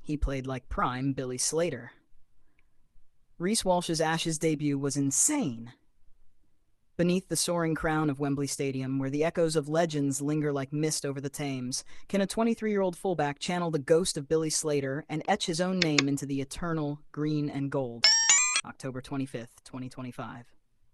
He played like prime Billy Slater. Reece Walsh's Ashes debut was insane. Beneath the soaring crown of Wembley Stadium, where the echoes of legends linger like mist over the Thames, can a 23-year-old fullback channel the ghost of Billy Slater and etch his own name into the eternal green and gold? October 25th, 2025.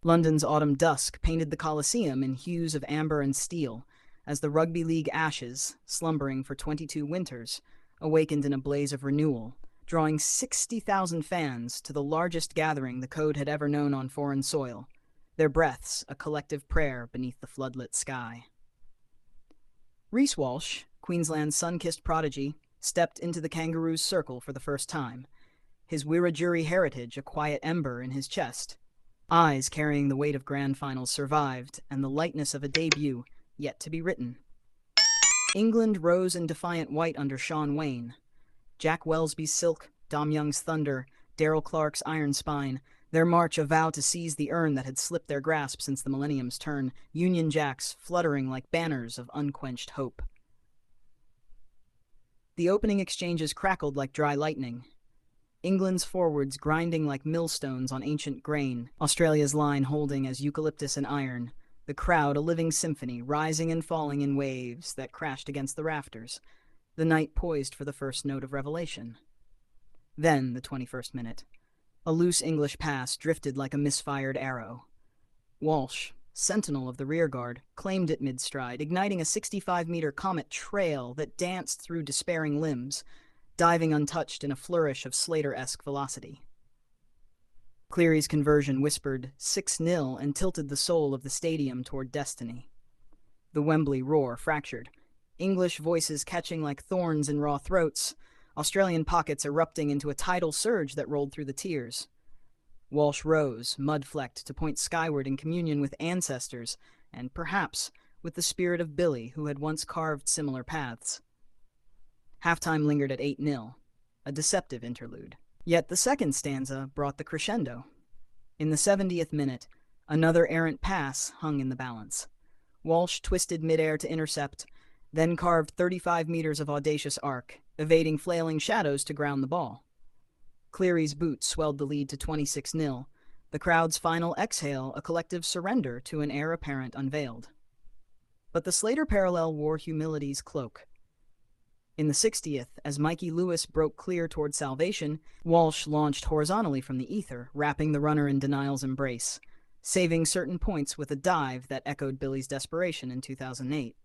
London's autumn dusk painted the Colosseum in hues of amber and steel, as the Rugby League Ashes, slumbering for 22 winters, awakened in a blaze of renewal, drawing 60,000 fans to the largest gathering the code had ever known on foreign soil, their breaths a collective prayer beneath the floodlit sky. Reece Walsh, Queensland's sun-kissed prodigy, stepped into the Kangaroos' circle for the first time, his Wiradjuri heritage a quiet ember in his chest. Eyes carrying the weight of grand finals survived, and the lightness of a debut yet to be written. England rose in defiant white under Shaun Wane. Jack Welsby's silk, Dom Young's thunder, Daryl Clark's iron spine, their march a vow to seize the urn that had slipped their grasp since the millennium's turn, Union Jacks fluttering like banners of unquenched hope. The opening exchanges crackled like dry lightning, England's forwards grinding like millstones on ancient grain, Australia's line holding as eucalyptus and iron, the crowd a living symphony, rising and falling in waves that crashed against the rafters, the night poised for the first note of revelation. Then, the 21st minute. A loose English pass drifted like a misfired arrow. Walsh, sentinel of the rearguard, claimed it mid-stride, igniting a 65-meter comet trail that danced through despairing limbs, diving untouched in a flourish of Slater-esque velocity. Cleary's conversion whispered 6-0 and tilted the soul of the stadium toward destiny. The Wembley roar fractured, English voices catching like thorns in raw throats, Australian pockets erupting into a tidal surge that rolled through the tears. Walsh rose, mud-flecked, to point skyward in communion with ancestors, and perhaps with the spirit of Billy, who had once carved similar paths. Halftime lingered at 8-0, a deceptive interlude. Yet the second stanza brought the crescendo. In the 70th minute, another errant pass hung in the balance. Walsh twisted midair to intercept, then carved 35 meters of audacious arc, evading flailing shadows to ground the ball. Cleary's boot swelled the lead to 26-0, the crowd's final exhale a collective surrender to an heir apparent unveiled. But the Slater parallel wore humility's cloak. In the 60th, as Mikey Lewis broke clear toward salvation, Walsh launched horizontally from the ether, wrapping the runner in denial's embrace, saving certain points with a dive that echoed Billy's desperation in 2008.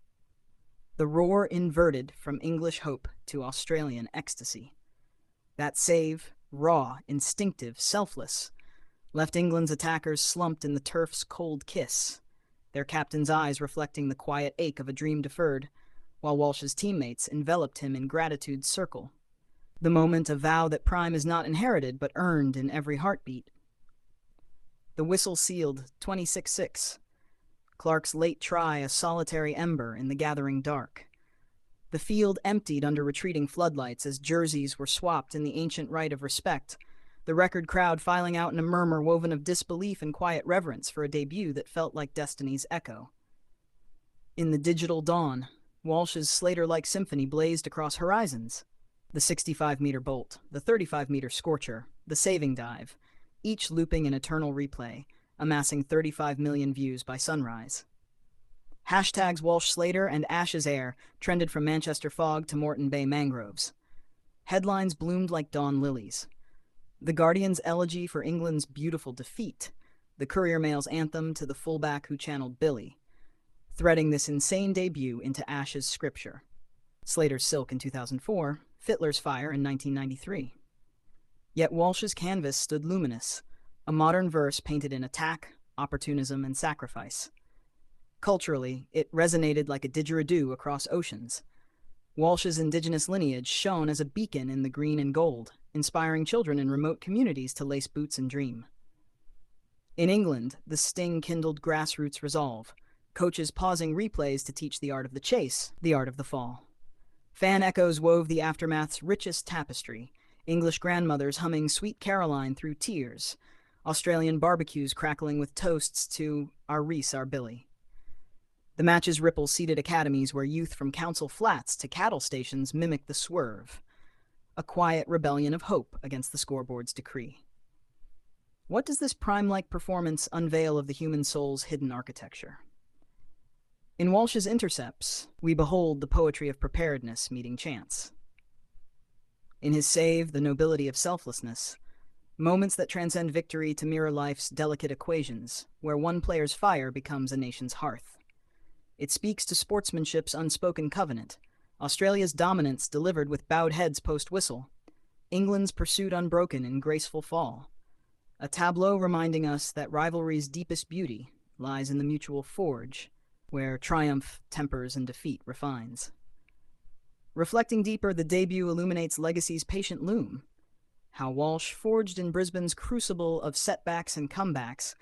The roar inverted from English hope to Australian ecstasy. That save, raw, instinctive, selfless, left England's attackers slumped in the turf's cold kiss, their captain's eyes reflecting the quiet ache of a dream deferred, while Walsh's teammates enveloped him in gratitude's circle. The moment a vow that prime is not inherited but earned in every heartbeat. The whistle sealed 26-6. Clark's late try a solitary ember in the gathering dark. The field emptied under retreating floodlights as jerseys were swapped in the ancient rite of respect, the record crowd filing out in a murmur woven of disbelief and quiet reverence for a debut that felt like destiny's echo. In the digital dawn, Walsh's Slater-like symphony blazed across horizons. The 65-meter bolt, the 35-meter scorcher, the saving dive, each looping in eternal replay, amassing 35 million views by sunrise. Hashtags Walsh Slater and Ashes Air trended from Manchester fog to Moreton Bay mangroves. Headlines bloomed like dawn lilies. The Guardian's elegy for England's beautiful defeat, the Courier Mail's anthem to the fullback who channeled Billy, threading this insane debut into Ashes scripture. Slater's Silk in 2004, Fittler's Fire in 1993. Yet Walsh's canvas stood luminous, a modern verse painted in attack, opportunism, and sacrifice. Culturally, it resonated like a didgeridoo across oceans. Walsh's indigenous lineage shone as a beacon in the green and gold, inspiring children in remote communities to lace boots and dream. In England, the sting kindled grassroots resolve, coaches pausing replays to teach the art of the chase, the art of the fall. Fan echoes wove the aftermath's richest tapestry, English grandmothers humming Sweet Caroline through tears, Australian barbecues crackling with toasts to Our Reece, Our Billy. The match's ripple seeded academies where youth from council flats to cattle stations mimicked the swerve. a quiet rebellion of hope against the scoreboard's decree. What does this prime-like performance unveil of the human soul's hidden architecture? In Walsh's intercepts, we behold the poetry of preparedness meeting chance. In his save, the nobility of selflessness, moments that transcend victory to mirror life's delicate equations, where one player's fire becomes a nation's hearth. It speaks to sportsmanship's unspoken covenant, Australia's dominance delivered with bowed heads post-whistle, England's pursuit unbroken in graceful fall. A tableau reminding us that rivalry's deepest beauty lies in the mutual forge, where triumph tempers and defeat refines. Reflecting deeper, the debut illuminates legacy's patient loom, how Walsh, forged in Brisbane's crucible of setbacks and comebacks,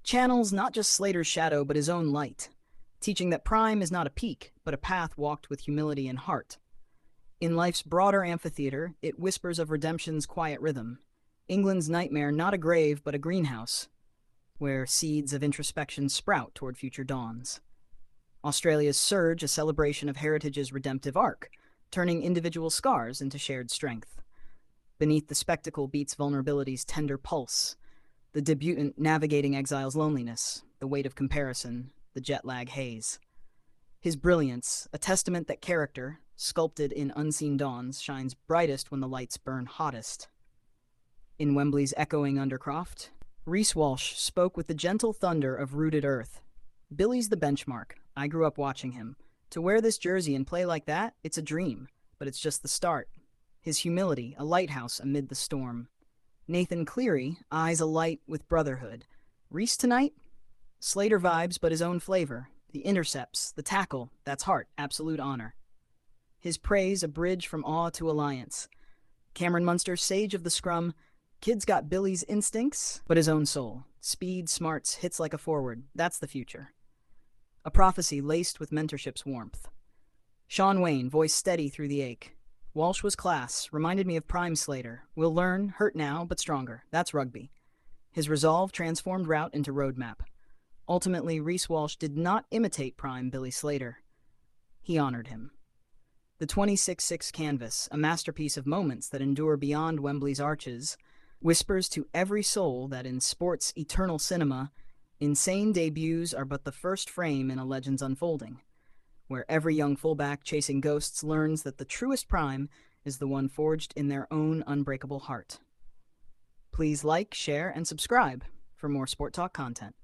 channels not just Slater's shadow but his own light, teaching that prime is not a peak, but a path walked with humility and heart. In life's broader amphitheater, it whispers of redemption's quiet rhythm, England's nightmare not a grave but a greenhouse, where seeds of introspection sprout toward future dawns. Australia's surge, a celebration of heritage's redemptive arc, turning individual scars into shared strength. Beneath the spectacle beats vulnerability's tender pulse, the debutant navigating exile's loneliness, the weight of comparison, the jet lag haze. His brilliance, a testament that character, sculpted in unseen dawns, shines brightest when the lights burn hottest. In Wembley's echoing Undercroft, Reece Walsh spoke with the gentle thunder of rooted earth. Billy's the benchmark. I grew up watching him. To wear this jersey and play like that, it's a dream, but it's just the start. His humility, a lighthouse amid the storm. Nathan Cleary, eyes alight with brotherhood. Reece tonight? Slater vibes, but his own flavor. The intercepts, the tackle, that's heart, absolute honor. His praise, a bridge from awe to alliance. Cameron Munster, sage of the scrum. Kid's got Billy's instincts, but his own soul. Speed, smarts, hits like a forward. That's the future. A prophecy laced with mentorship's warmth. Sean Wayne, voice steady through the ache. Walsh was class, reminded me of Prime Slater. We'll learn, hurt now, but stronger. That's rugby. His resolve transformed route into roadmap. Ultimately, Reece Walsh did not imitate Prime Billy Slater. He honored him. The 26-6 canvas, a masterpiece of moments that endure beyond Wembley's arches, whispers to every soul that in sport's eternal cinema, insane debuts are but the first frame in a legend's unfolding, where every young fullback chasing ghosts learns that the truest prime is the one forged in their own unbreakable heart. Please like, share, and subscribe for more Sport Talk content.